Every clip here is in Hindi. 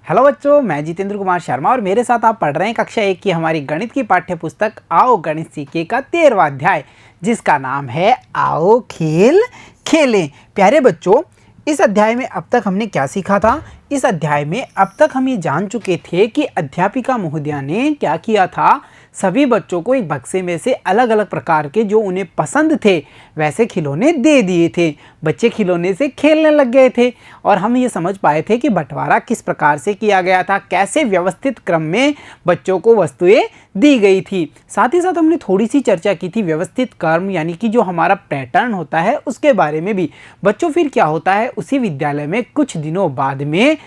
हेलो बच्चों, मैं जितेंद्र कुमार शर्मा और मेरे साथ आप पढ़ रहे हैं कक्षा 1 की हमारी गणित की पाठ्य पुस्तक आओ गणित सीखे का 13वां अध्याय, जिसका नाम है आओ खेल खेलें। प्यारे बच्चों, इस अध्याय में अब तक हमने क्या सीखा था? इस अध्याय में अब तक हम ये जान चुके थे कि अध्यापिका महोदया ने क्या किया था। सभी बच्चों को एक बक्से में से अलग अलग प्रकार के जो उन्हें पसंद थे वैसे खिलौने दे दिए थे। बच्चे खिलौने से खेलने लग गए थे और हम ये समझ पाए थे कि बंटवारा किस प्रकार से किया गया था, कैसे व्यवस्थित क्रम में बच्चों को वस्तुएं दी गई थी। साथ ही साथ हमने थोड़ी सी चर्चा की थी व्यवस्थित क्रम यानी कि जो हमारा पैटर्न होता है उसके बारे में भी। बच्चों, फिर क्या होता है, उसी विद्यालय में कुछ दिनों बाद में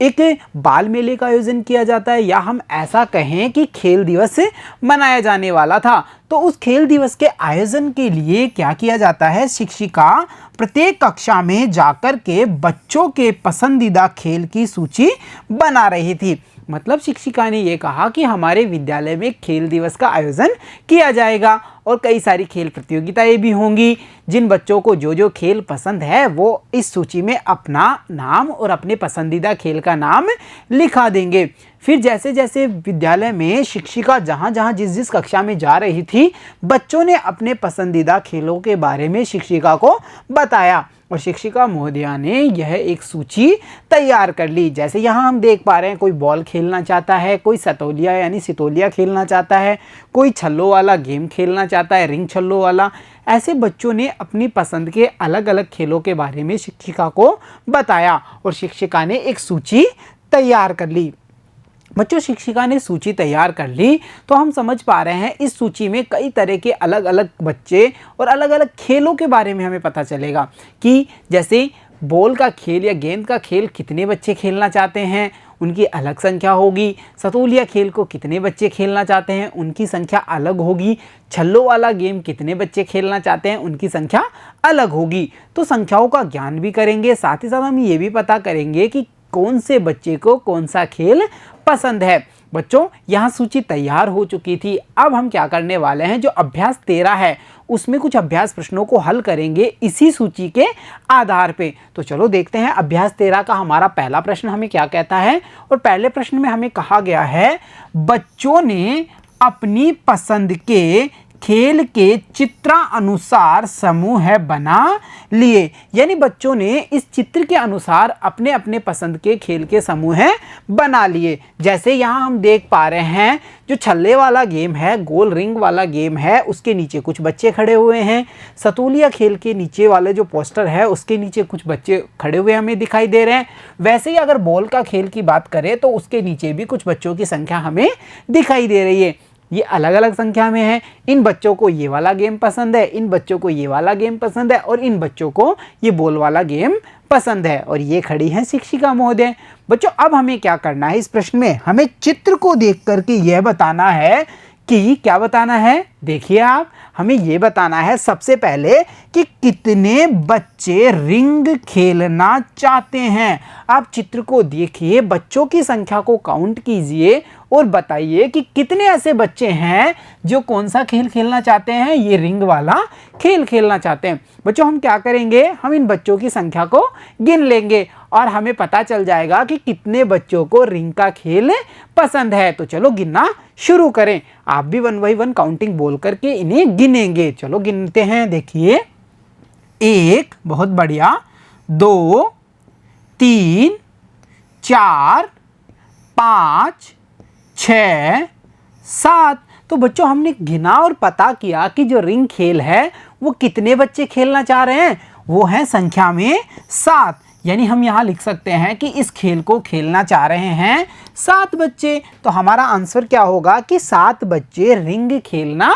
एक बाल मेले का आयोजन किया जाता है, या हम ऐसा कहें कि खेल दिवस मनाया जाने वाला था। तो उस खेल दिवस के आयोजन के लिए क्या किया जाता है, शिक्षिका प्रत्येक कक्षा में जाकर के बच्चों के पसंदीदा खेल की सूची बना रही थी। मतलब शिक्षिका ने यह कहा कि हमारे विद्यालय में खेल दिवस का आयोजन किया जाएगा और कई सारी खेल प्रतियोगिताएं भी होंगी। जिन बच्चों को जो जो खेल पसंद है वो इस सूची में अपना नाम और अपने पसंदीदा खेल का नाम लिखा देंगे। फिर जैसे जैसे विद्यालय में शिक्षिका जहाँ जहाँ जिस जिस कक्षा में जा रही थी, बच्चों ने अपने पसंदीदा खेलों के बारे में शिक्षिका को बताया और शिक्षिका महोदया ने यह एक सूची तैयार कर ली। जैसे यहाँ हम देख पा रहे हैं, कोई बॉल खेलना चाहता है, कोई सतोलिया यानी सितोलिया खेलना चाहता है, कोई छल्लों वाला गेम खेलना चाहता है, रिंग छल्लों वाला। ऐसे बच्चों ने अपनी पसंद के अलग अलग खेलों के बारे में शिक्षिका को बताया और शिक्षिका ने एक सूची तैयार कर ली। बच्चों, शिक्षिका ने सूची तैयार कर ली तो हम समझ पा रहे हैं इस सूची में कई तरह के अलग अलग बच्चे और अलग अलग खेलों के बारे में हमें पता चलेगा कि जैसे बॉल का खेल या गेंद का खेल कितने बच्चे खेलना चाहते हैं, उनकी अलग संख्या होगी। सतोलिया खेल को कितने बच्चे खेलना चाहते हैं, उनकी संख्या अलग होगी। छल्लों वाला गेम कितने बच्चे खेलना चाहते हैं, उनकी संख्या अलग होगी। तो संख्याओं का ज्ञान भी करेंगे, साथ ही साथ हम ये भी पता करेंगे कि कौन से बच्चे को कौन सा खेल पसंद है। बच्चों, यहाँ सूची तैयार हो चुकी थी। अब हम क्या करने वाले हैं, जो अभ्यास 13 है उसमें कुछ अभ्यास प्रश्नों को हल करेंगे इसी सूची के आधार पे। तो चलो देखते हैं अभ्यास 13 का हमारा पहला प्रश्न हमें क्या कहता है। और पहले प्रश्न में हमें कहा गया है, बच्चों ने अपनी पसंद के खेल के चित्रानुसार समूह बना लिए। यानी बच्चों ने इस चित्र के अनुसार अपने अपने पसंद के खेल के समूह बना लिए। जैसे यहाँ हम देख पा रहे हैं, जो छल्ले वाला गेम है, गोल रिंग वाला गेम है, उसके नीचे कुछ बच्चे खड़े हुए हैं। सतोलिया खेल के नीचे वाले जो पोस्टर है उसके नीचे कुछ बच्चे खड़े हुए हमें दिखाई दे रहे हैं। वैसे ही अगर बॉल का खेल की बात करें तो उसके नीचे भी कुछ बच्चों की संख्या हमें दिखाई दे रही है। ये अलग अलग संख्या में है। इन बच्चों को ये वाला गेम पसंद है, इन बच्चों को ये वाला गेम पसंद है और इन बच्चों को ये बॉल वाला गेम पसंद है। और ये खड़ी हैं शिक्षिका महोदय। बच्चों, अब हमें क्या करना है, इस प्रश्न में हमें चित्र को देख करके यह बताना है कि क्या बताना है। देखिए आप, हमें ये बताना है सबसे पहले कि कितने बच्चे रिंग खेलना चाहते हैं। आप चित्र को देखिए, बच्चों की संख्या को काउंट कीजिए और बताइए कि कितने ऐसे बच्चे हैं जो कौन सा खेल खेलना चाहते हैं, ये रिंग वाला खेल खेलना चाहते हैं। बच्चों, हम क्या करेंगे, हम इन बच्चों की संख्या को गिन लेंगे और हमें पता चल जाएगा कि कितने बच्चों को रिंग का खेल पसंद है। तो चलो गिनना शुरू करें। आप भी 1 बाई 1 काउंटिंग बोल करके इन्हें गिनेंगे। चलो गिनते हैं। देखिए, 1, बहुत बढ़िया, 2, 3, 4, 5, 6, 7। तो बच्चों, हमने गिना और पता किया कि जो रिंग खेल है वो कितने बच्चे खेलना चाह रहे हैं, वो है संख्या में 7। यानी हम यहाँ लिख सकते हैं कि इस खेल को खेलना चाह रहे हैं 7 बच्चे। तो हमारा आंसर क्या होगा कि 7 बच्चे रिंग खेलना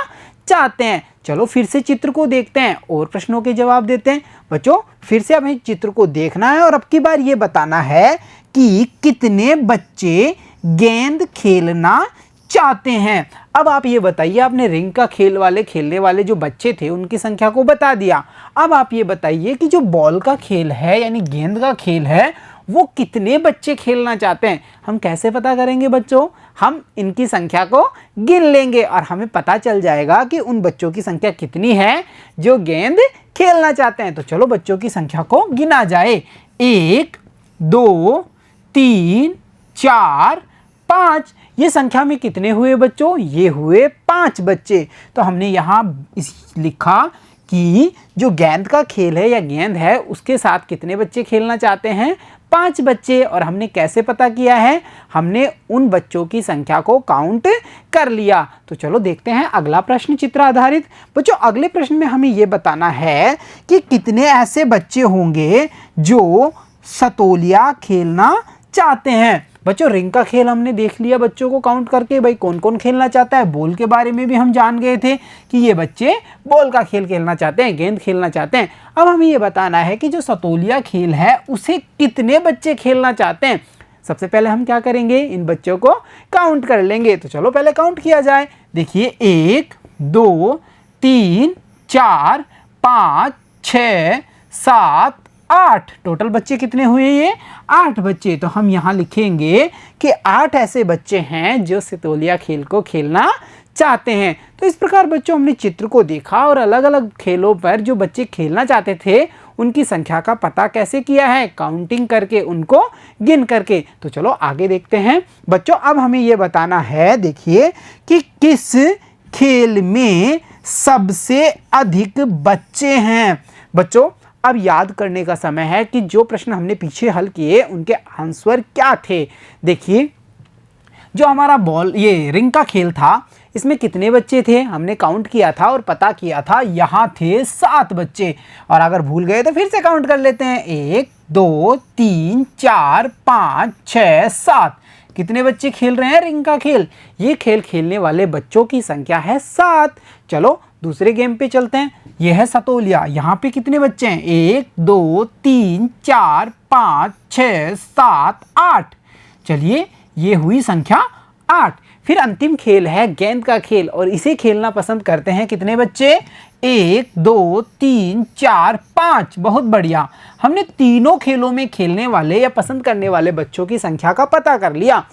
चाहते हैं। चलो फिर से चित्र को देखते हैं और प्रश्नों के जवाब देते हैं। बच्चों, फिर से हमें चित्र को देखना है और अब की बार ये बताना है कि कितने बच्चे गेंद खेलना चाहते हैं। अब आप ये बताइए, आपने रिंग का खेल वाले खेलने वाले जो बच्चे थे उनकी संख्या को बता दिया। अब आप ये बताइए कि जो बॉल का खेल है यानी गेंद का खेल है वो कितने बच्चे खेलना चाहते हैं। हम कैसे पता करेंगे बच्चों, हम इनकी संख्या को गिन लेंगे और हमें पता चल जाएगा कि उन बच्चों की संख्या कितनी है जो गेंद खेलना चाहते हैं। तो चलो बच्चों की संख्या को गिना जाए। 1, 2, 3, 4, 5। ये संख्या में कितने हुए बच्चों? ये हुए 5 बच्चे। तो हमने यहाँ लिखा कि जो गेंद का खेल है या गेंद है उसके साथ कितने बच्चे खेलना चाहते हैं? 5 बच्चे। और हमने कैसे पता किया है? हमने उन बच्चों की संख्या को काउंट कर लिया। तो चलो देखते हैं अगला प्रश्न चित्र आधारित। बच्चों अगले प्रश्न में हमें ये बताना है कि कितने ऐसे बच्चे होंगे जो सतोलिया खेलना चाहते हैं। बच्चों रिंग का खेल हमने देख लिया बच्चों को काउंट करके, भाई कौन कौन खेलना चाहता है। बॉल के बारे में भी हम जान गए थे कि ये बच्चे बॉल का खेल खेलना चाहते हैं, गेंद खेलना चाहते हैं। अब हमें ये बताना है कि जो सतोलिया खेल है उसे कितने बच्चे खेलना चाहते हैं। सबसे पहले हम क्या करेंगे? इन बच्चों को काउंट कर लेंगे। तो चलो पहले काउंट किया जाए। देखिए 1, 2, 3, 4, 5, 6, 7, 8। टोटल बच्चे कितने हुए? ये 8 बच्चे। तो हम यहाँ लिखेंगे कि 8 ऐसे बच्चे हैं जो सतोलिया खेल को खेलना चाहते हैं। तो इस प्रकार बच्चों हमने चित्र को देखा और अलग अलग खेलों पर जो बच्चे खेलना चाहते थे उनकी संख्या का पता कैसे किया है? काउंटिंग करके, उनको गिन करके। तो चलो आगे देखते हैं। बच्चों अब हमें ये बताना है, देखिए कि किस खेल में सबसे अधिक बच्चे हैं। बच्चों अब याद करने का समय है कि जो प्रश्न हमने पीछे हल किए उनके आंसर क्या थे। देखिए जो हमारा ये रिंग का खेल था इसमें कितने बच्चे थे? हमने काउंट किया था और पता किया था, यहाँ थे 7 बच्चे। और अगर भूल गए तो फिर से काउंट कर लेते हैं। 1, 2, 3, 4, 5, 6, 7। कितने बच्चे खेल रहे हैं रिंग का खेल? ये खेल खेलने वाले बच्चों की संख्या है 7। चलो दूसरे गेम पे चलते हैं। यह है सतोलिया। यहाँ पे कितने बच्चे हैं? 1, 2, 3, 4, 5, 6, 7, 8। चलिए ये हुई संख्या 8। फिर अंतिम खेल है गेंद का खेल और इसे खेलना पसंद करते हैं कितने बच्चे? 1, 2, 3, 4, 5। बहुत बढ़िया। हमने तीनों खेलों में खेलने वाले या पसंद करने वाले बच्चों की संख्या का पता कर लिया।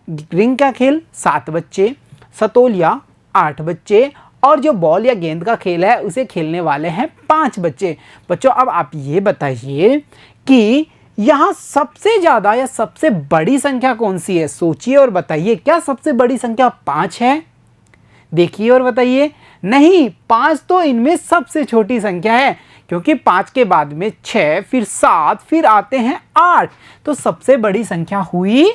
रिंग का खेल 7 बच्चे, सतोलिया 8 बच्चे और जो बॉल या गेंद का खेल है उसे खेलने वाले हैं 5 बच्चे। बच्चों अब आप ये बताइए कि यहाँ सबसे ज़्यादा या सबसे बड़ी संख्या कौन सी है? सोचिए और बताइए। क्या सबसे बड़ी संख्या 5 है? देखिए और बताइए। नहीं, 5 तो इनमें सबसे छोटी संख्या है, क्योंकि 5 के बाद में 6, फिर 7, फिर आते हैं 8। तो सबसे बड़ी संख्या हुई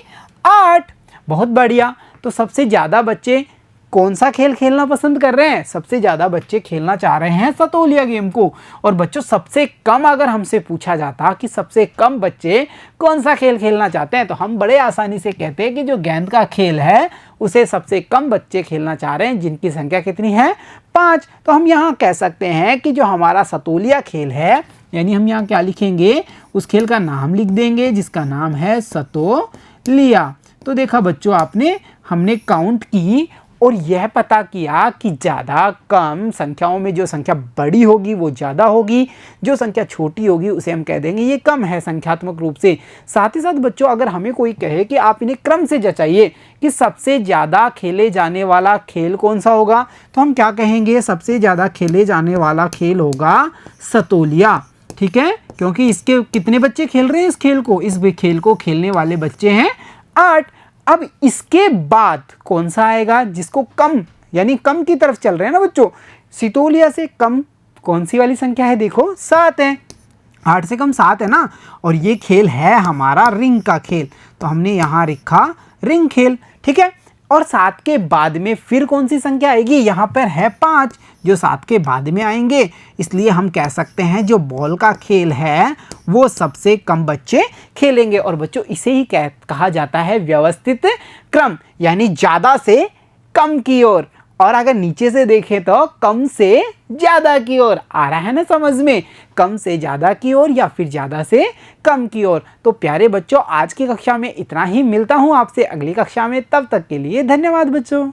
8। बहुत बढ़िया। तो सबसे ज़्यादा बच्चे कौन सा खेल खेलना पसंद कर रहे हैं? सबसे ज़्यादा बच्चे खेलना चाह रहे हैं सतोलिया गेम को। और बच्चों सबसे कम अगर हमसे पूछा जाता कि सबसे कम बच्चे कौन सा खेल खेलना चाहते हैं तो हम बड़े आसानी से कहते हैं कि जो गेंद का खेल है उसे सबसे कम बच्चे खेलना चाह रहे हैं, जिनकी संख्या कितनी है? 5। तो हम यहाँ कह सकते हैं कि जो हमारा सतोलिया खेल है, यानी हम यहाँ क्या लिखेंगे? उस खेल का नाम लिख देंगे जिसका नाम है सतोलिया। तो देखा बच्चों आपने, हमने काउंट की और यह पता किया कि ज़्यादा कम संख्याओं में जो संख्या बड़ी होगी वो ज़्यादा होगी, जो संख्या छोटी होगी उसे हम कह देंगे ये कम है संख्यात्मक रूप से। साथ ही साथ बच्चों अगर हमें कोई कहे कि आप इन्हें क्रम से जचाइए कि सबसे ज़्यादा खेले जाने वाला खेल कौन सा होगा, तो हम क्या कहेंगे? सबसे ज़्यादा खेले जाने वाला खेल होगा सतोलिया। ठीक है, क्योंकि इसके कितने बच्चे खेल रहे हैं इस खेल को? इस खेल को खेलने वाले बच्चे हैं 8। अब इसके बाद कौन सा आएगा जिसको कम, यानी कम की तरफ चल रहे हैं ना बच्चों? सतोलिया से कम कौन सी वाली संख्या है? देखो 7 है। 8 से कम 7 है ना। और ये खेल है हमारा रिंग का खेल, तो हमने यहाँ लिखा रिंग खेल। ठीक है, और 7 के बाद में फिर कौन सी संख्या आएगी? यहाँ पर है 5 जो 7 के बाद में आएंगे। इसलिए हम कह सकते हैं जो बॉल का खेल है वो सबसे कम बच्चे खेलेंगे। और बच्चों इसे ही कहा जाता है व्यवस्थित क्रम, यानी ज़्यादा से कम की ओर। और अगर नीचे से देखें तो कम से ज़्यादा की ओर। आ रहा है ना समझ में? कम से ज़्यादा की ओर या फिर ज़्यादा से कम की ओर। तो प्यारे बच्चों आज की कक्षा में इतना ही। मिलता हूँ आपसे अगली कक्षा में। तब तक के लिए धन्यवाद बच्चों।